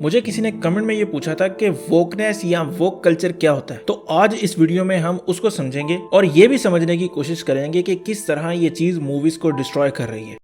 मुझे किसी ने कमेंट में ये पूछा था कि वोकनेस या वोक कल्चर क्या होता है, तो आज इस वीडियो में हम उसको समझेंगे और ये भी समझने की कोशिश करेंगे कि किस तरह ये चीज मूवीज को डिस्ट्रॉय कर रही है।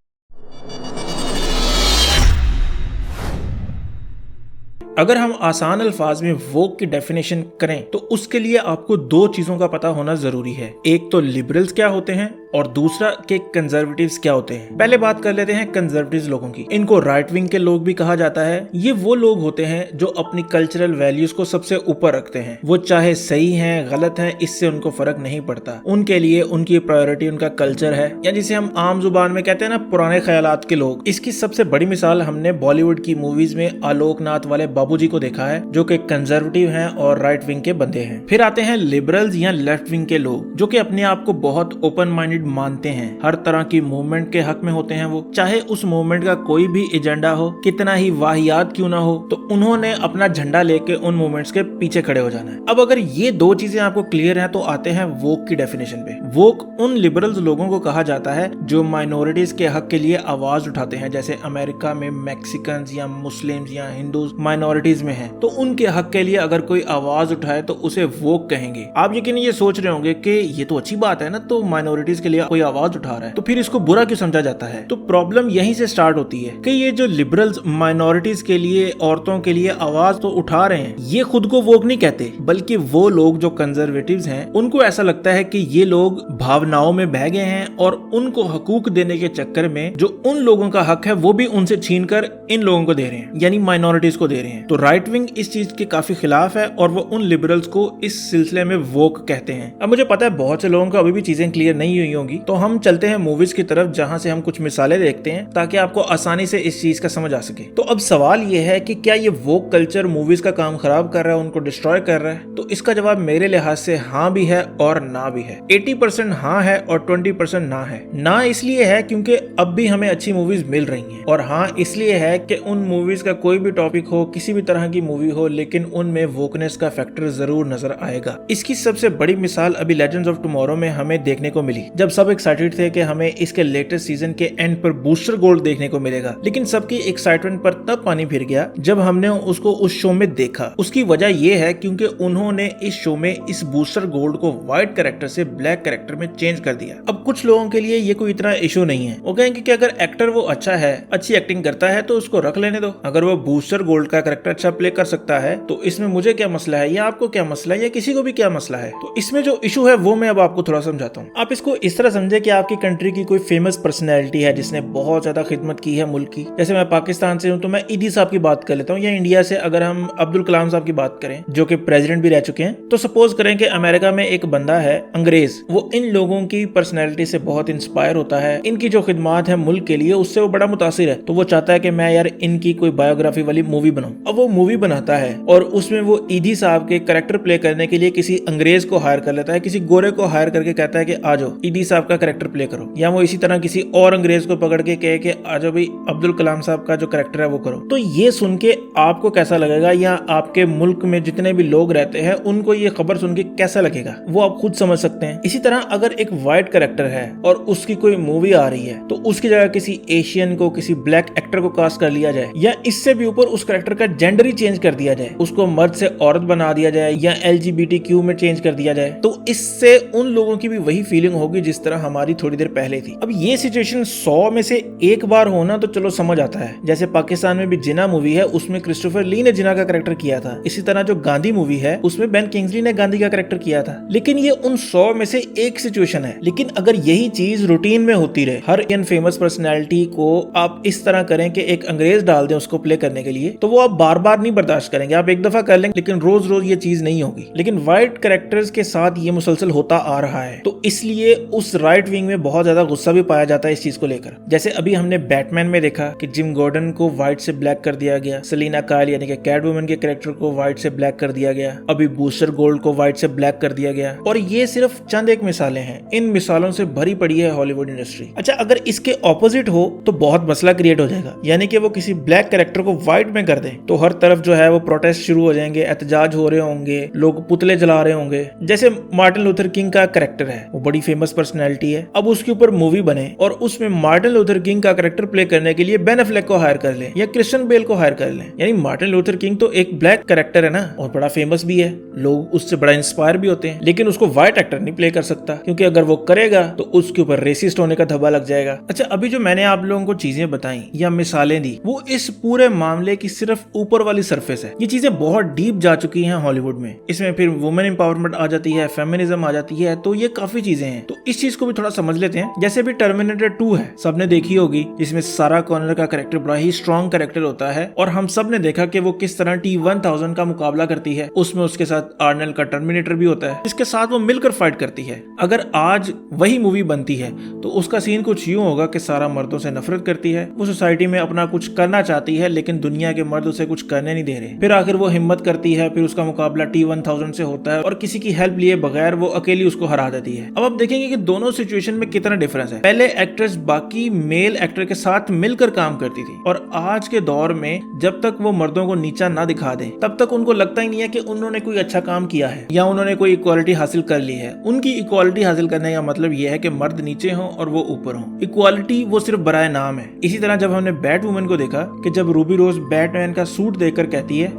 अगर हम आसान अल्फाज में वोक की डेफिनेशन करें तो उसके लिए आपको दो चीजों का पता होना जरूरी है। एक तो लिबरल्स क्या होते हैं और दूसरा कि कंजर्वेटिव्स क्या होते हैं। पहले बात कर लेते हैं कंजर्वेटिव्स लोगों की। इनको राइट विंग के लोग भी कहा जाता है। ये वो लोग होते हैं जो अपनी कल्चरल वैल्यूज को सबसे ऊपर रखते हैं। वो चाहे सही हैं गलत हैं इससे उनको फर्क नहीं पड़ता। उनके लिए उनकी प्रायोरिटी उनका कल्चर है, या जिसे हम आम जुबान में कहते हैं ना, पुराने ख्यालात के लोग। इसकी सबसे बड़ी मिसाल हमने बॉलीवुड की मूवीज में आलोकनाथ वाले बाबूजी को देखा है, जो कि कंजर्वेटिव हैं और राइट विंग के बंदे हैं। फिर आते हैं लिबरल्स या लेफ्ट विंग के लोग, जो कि अपने आप को बहुत ओपन माइंडेड मानते हैं। हर तरह की मूवमेंट के हक में होते हैं वो, चाहे उस मूवमेंट का कोई भी एजेंडा हो, कितना ही वाहियात क्यों ना हो, तो उन्होंने अपना झंडा लेके उन मूवमेंट्स के पीछे खड़े हो जाना है। अब अगर ये दो चीजें आपको क्लियर हैं तो आते हैं वोक की डेफिनेशन पे। वोक उन लिबरल्स लोगों को कहा जाता है जो माइनॉरिटीज के हक के लिए आवाज उठाते हैं। जैसे अमेरिका में मैक्सिकन्स या मुस्लिम्स या हिंदूज माइनॉरिटीज में हैं, तो उनके हक के लिए अगर कोई आवाज उठाए तो उसे वोक कहेंगे। आप यकीन ये सोच रहे होंगे कि ये तो अच्छी बात है ना, तो माइनॉरिटीज के लिए कोई आवाज उठा रहा है तो फिर इसको बुरा क्यों समझा जाता है। तो प्रॉब्लम यहीं से स्टार्ट होती है कि ये जो लिबरल्स माइनॉरिटीज के लिए, औरतों के लिए आवाज तो उठा रहे हैं, ये खुद को वोक नहीं कहते, बल्कि वो लोग जो कंजर्वेटिव्स हैं उनको ऐसा लगता है कि ये लोग भावनाओं में बह गए हैं और उनको हकूक देने के चक्कर में जो उन लोगों का हक है वो भी उनसे छीनकर इन लोगों को दे रहे हैं, यानी माइनॉरिटीज को दे रहे हैं। तो राइट विंग इस चीज के काफी खिलाफ है और वो उन लिबरल्स को इस सिलसिले में वोक कहते हैं। अब मुझे पता है बहुत से लोगों को अभी भी चीजें क्लियर नहीं हुई होंगी, तो हम चलते हैं मूवीज की तरफ, जहां से हम कुछ मिसालें देखते हैं ताकि आपको आसानी से इस चीज का समझ आ सके। तो अब सवाल ये है कि क्या ये वोक कल्चर मूवीज का काम खराब कर रहा है, उनको डिस्ट्रॉय कर रहा है? तो इसका जवाब मेरे लिहाज से हाँ भी है और ना भी है। 80% हाँ है और 20% ना है। ना इसलिए है क्योंकि अब भी हमें अच्छी मूवीज मिल रही हैं, और हाँ इसलिए है कि उन मूवीज का कोई भी टॉपिक हो, किसी भी तरह की मूवी हो, लेकिन उनमें वोकनेस का फैक्टर जरूर नजर आएगा। इसकी सबसे बड़ी मिसाल अभी लेजेंड्स ऑफ टुमारो में हमें देखने को मिली, जब सब एक्साइटेड थे कि हमें इसके लेटेस्ट सीजन के एंड पर बूस्टर गोल्ड देखने को मिलेगा। लेकिन सबकी एक्साइटमेंट पर तब पानी फिर गया जब हमने उसको उस शो में देखा। उसकी वजह यह है क्योंकि उन्होंने इस शो में इस बूस्टर गोल्ड को व्हाइट कैरेक्टर से ब्लैक कैरेक्टर में चेंज कर दिया। अब कुछ लोगों के लिए ये कोई इतना इशू नहीं है, वो कहेंगे कि अगर एक्टर वो अच्छा है, अच्छी एक्टिंग करता है, तो उसको रख लेने दो। अगर वो बूस्टर गोल्ड का कैरेक्टर अच्छा प्ले कर सकता है तो इसमें मुझे क्या मसला है, या आपको क्या मसला है, या किसी को भी क्या मसला है। तो इसमें जो इशू है वो मैं अब आपको थोड़ा समझाता हूँ। आप इसको इस तरह समझे कि आपकी कंट्री की कोई फेमस पर्सनैलिटी है जिसने बहुत ज्यादा खिदमत की है मुल्क की। जैसे मैं पाकिस्तान से हूँ तो मैं ईदी साहब की बात कर लेता हूँ, या इंडिया से अगर हम अब्दुल कलाम साहब की बात करें जो कि प्रेसिडेंट भी रह चुके हैं। तो सपोज करें कि अमेरिका में एक बंदा है अंग्रेज, वो इन लोगों की पर्सनैलिटी से बहुत इंस्पायर होता है, इनकी जो खिदमत है मुल्क के लिए उससे वो बड़ा मुतासिर है। तो वो चाहता है कि मैं यार इनकी कोई बायोग्राफी वाली मूवी बनाऊं। अब वो मूवी बनाता है और उसमें वो ईदी साहब के कैरेक्टर प्ले करने के लिए किसी अंग्रेज को हायर कर लेता है, किसी गोरे को हायर करके कहता है कि आ जाओ ईदी साहब का कैरेक्टर प्ले करो। या वो इसी तरह किसी और अंग्रेज को पकड़ के कहे कि आ जाओ भाई अब्दुल कलाम साहब का जो कैरेक्टर है वो करो। तो ये सुन के आपको कैसा लगेगा, या आपके मुल्क में जितने भी लोग रहते हैं उनको ये खबर सुन के कैसा लगेगा, वो आप खुद समझ सकते हैं। इसी तरह अगर एक व्हाइट कैरेक्टर है और उसकी कोई मूवी आ रही है तो उसकी जगह किसी एशियन को, किसी ब्लैक एक्टर को कास्ट कर लिया जाए, या इससे भी ऊपर उस कैरेक्टर का जेंडर ही चेंज कर दिया जाए, उसको मर्द से औरत बना दिया जाए, या LGBTQ में चेंज कर दिया जाए, तो इससे उन लोगों की भी वही फीलिंग होगी जिस तरह हमारी थोड़ी देर पहले थी। अब ये सिचुएशन 100 में से एक बार होना तो चलो समझ आता है। जैसे पाकिस्तान में भी जिना मूवी है, उसमें क्रिस्टोफर ली ने जिना का कैरेक्टर किया था। इसी तरह जो गांधी मूवी है उसमें बेन किंग्सली ने गांधी का कैरेक्टर किया था। लेकिन ये उन 100 में से एक सिचुएशन है। लेकिन अगर यही चीज रूटीन में होती रहे, हर इन फेमस पर्सनैलिटी को आप इस तरह करें कि एक अंग्रेज डाल दें उसको प्ले करने के लिए, तो वो आप बार बार नहीं बर्दाश्त करेंगे। आप एक दफा कर लेंगे लेकिन रोज रोज ये चीज नहीं होगी। लेकिन व्हाइट कैरेक्टर्स के साथ ये मुसलसल होता आ रहा है, तो इसलिए उस राइट विंग में बहुत ज्यादा गुस्सा भी पाया जाता है इस चीज को लेकर। जैसे अभी हमने बैटमैन में देखा कि जिम गॉर्डन को व्हाइट से ब्लैक कर दिया गया, सेलिना कायल यानी कि कैटवुमन के कैरेक्टर को व्हाइट से ब्लैक कर दिया गया, अभी बूस्टर गोल्ड को व्हाइट से ब्लैक कर दिया गया। और ये सिर्फ चंद एक मिसालें हैं, इन मिसालों से भरी पड़ी है हॉलीवुड इंडस्ट्री। अच्छा, अगर इसके ऑपोजिट हो तो बहुत मसला क्रिएट हो जाएगा, यानी कि वो किसी ब्लैक कैरेक्टर को व्हाइट में कर दे तो हर तरफ जो है वो प्रोटेस्ट शुरू हो जाएंगे, एहतजाज हो रहे होंगे, लोग पुतले जला रहे होंगे। जैसे मार्टिन लूथर किंग का कैरेक्टर है, वो बड़ी फेमस पर्सनैलिटी है, अब उसके ऊपर मूवी बने और उसमें मार्टिन लूथर किंग का कैरेक्टर प्ले करने के लिए बेन एफ्लेक को हायर कर ले या क्रिश्चियन बेल को हायर कर ले। यानी मार्टिन लूथर किंग तो एक ब्लैक कैरेक्टर है ना, और बड़ा फेमस भी है, लोग उससे बड़ा इंस्पायर भी होते हैं, लेकिन उसको व्हाइट एक्टर नहीं प्ले कर सकता, क्योंकि अगर वो करेगा तो उसके ऊपर रेसिस्ट होने का धब्बा लग जाएगा। अच्छा, अभी जो मैंने आप लोगों को चीजें बताई या मिसालें दी, वो इस पूरे मामले की सिर्फ ऊपर वाली सरफेस है। ये चीजें बहुत डीप जा चुकी हैं हॉलीवुड में। इसमें फिर वुमेन एम्पावरमेंट आ जाती है, फेमिनिज्म आ जाती है, तो ये काफी चीजें हैं। तो इस चीज को भी थोड़ा समझ लेते हैं। जैसे भी टर्मिनेटर 2 है, सबने देखी होगी, जिसमें सारा कॉनर का कैरेक्टर बड़ा ही स्ट्रॉन्ग कैरेक्टर होता है, और हम सब ने देखा कि वो किस तरह T-1000 का मुकाबला करती है। उसमें उसके साथ आर्नल्ड का टर्मिनेटर भी होता है, जिसके साथ वो मिलकर फाइट करती है। अगर आज वही मूवी बनती है तो उसका सीन कुछ यूं होगा कि सारा मर्दों से नफरत करती है, वो सोसाइटी में अपना कुछ करना चाहती है, लेकिन दुनिया के मर्द उसे कुछ करने नहीं दे रहे। फिर आखिर वो हिम्मत करती है, फिर उसका मुकाबला T-1000 से होता है और किसी की हेल्प लिए बगैर वो अकेली उसको हरा देती है। अब आप देखेंगे कि दोनों सिचुएशन में कितना डिफरेंस है। पहले एक्ट्रेस बाकी मेल एक्टर के साथ मिलकर काम करती थी, और आज के दौर में जब तक वो मर्दों को नीचा ना दिखा दे तब तक उनको लगता ही नहीं है कि उन्होंने कोई अच्छा काम किया है या उन्होंने कोई इक्वालिटी हासिल कर ली है। उनकी इक्वालिटी हासिल करने का मतलब यह है कि मर्द नीचे हों और वो ऊपर हों। इक्वालिटी वो सिर्फ बराए नाम है। इसी तरह जब हमने बैट वुमन को देखा कि जब रूबी रोज बैटमैन का सूट देखकर कहती है,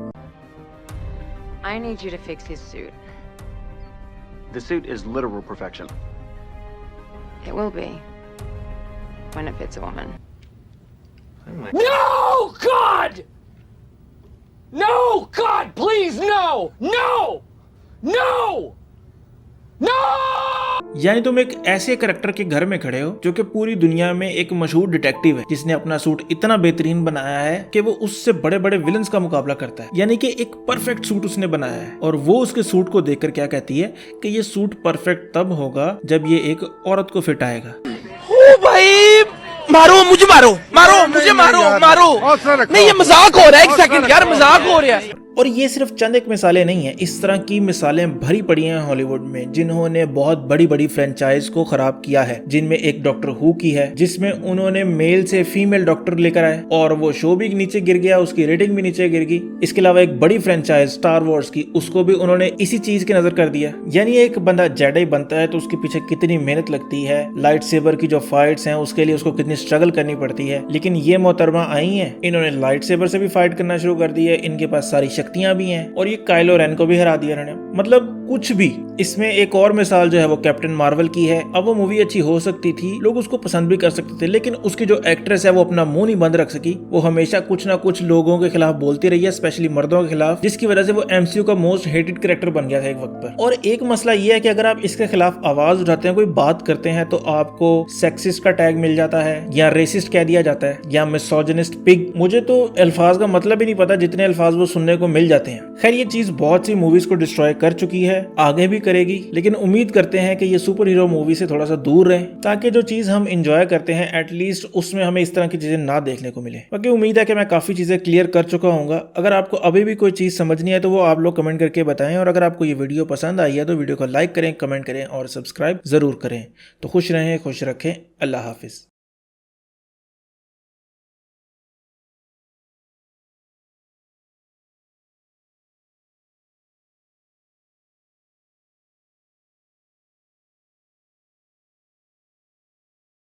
I need you to fix his suit. The suit is literal perfection. It will be when it fits a woman. No, God! No, God, please, no! No! No! No! यानी तुम एक ऐसे character के घर में खड़े हो जो कि पूरी दुनिया में एक मशहूर डिटेक्टिव है, जिसने अपना सूट इतना बेहतरीन बनाया है कि वो उससे बड़े बड़े विलन्स का मुकाबला करता है। यानी कि एक परफेक्ट सूट उसने बनाया है, और वो उसके सूट को देखकर क्या कहती है कि ये सूट परफेक्ट तब होगा जब ये एक औरत को फिट आएगा। ओ भाई, मारो मुझे, मारो मारो मुझे, मारो मारो। नहीं, ये मजाक हो रहा है, एक सेकंड यार, मजाक हो रहा है। और ये सिर्फ चंद एक मिसालें नहीं है, इस तरह की मिसालें भरी पड़ी हैं हॉलीवुड में, जिन्होंने बहुत बड़ी बड़ी फ्रेंचाइज को खराब किया है। जिनमें एक डॉक्टर हू की है, जिसमें उन्होंने मेल से फीमेल डॉक्टर लेकर आए और वो शो भी नीचे गिर गया, उसकी रेटिंग भी नीचे गिर गई। इसके अलावा एक बड़ी फ्रेंचाइज स्टार वॉर्स की, उसको भी उन्होंने इसी चीज के नजर कर दिया। यानी एक बंदा जेडाई बनता है तो उसके पीछे कितनी मेहनत लगती है, लाइट सेबर की जो फाइट्स हैं उसके लिए उसको कितनी स्ट्रगल करनी पड़ती है। लेकिन ये मोहतरमा आई है, इन्होंने लाइट सेबर से भी फाइट करना शुरू कर दी है, इनके पास सारी शक्तियां भी हैं, और ये काइलो रेन को भी हरा दिया इन्होंने। मतलब कुछ भी। इसमें एक और मिसाल जो है वो कैप्टन मार्वल की है। अब वो मूवी अच्छी हो सकती थी, लोग उसको पसंद भी कर सकते थे, लेकिन उसकी जो एक्ट्रेस है वो अपना मुंह नहीं बंद रख सकी। वो हमेशा कुछ ना कुछ लोगों के खिलाफ बोलती रही है, स्पेशली मर्दों के खिलाफ, जिसकी वजह से वो एमसीयू का मोस्ट हेटेड कैरेक्टर बन गया था एक वक्त पर। और एक मसला ये है कि अगर आप इसके खिलाफ आवाज उठाते हैं, कोई बात करते हैं, तो आपको सेक्सिस्ट का टैग मिल जाता है, या रेसिस्ट कह दिया जाता है, या मिसोजिनिस्ट पिग। मुझे तो अल्फाज का मतलब ही नहीं पता, जितने अल्फाज वो सुनने को मिल जाते हैं। खैर, ये चीज बहुत सी मूवीज को डिस्ट्रॉय कर चुकी है, आगे भी करेगी, लेकिन उम्मीद करते हैं कि ये सुपर हीरो मूवी से थोड़ा सा दूर रहे, ताकि जो चीज हम एंजॉय करते हैं एटलीस्ट उसमें हमें इस तरह की चीजें ना देखने को मिले। बाकी उम्मीद है कि मैं काफी चीजें क्लियर कर चुका हूँ। अगर आपको अभी भी कोई चीज समझनी है तो वो आप लोग कमेंट करके बताएं, और अगर आपको ये वीडियो पसंद आई है तो वीडियो को लाइक करें, कमेंट करें और सब्सक्राइब जरूर करें। तो खुश रहें, खुश रखें। अल्लाह हाफिज।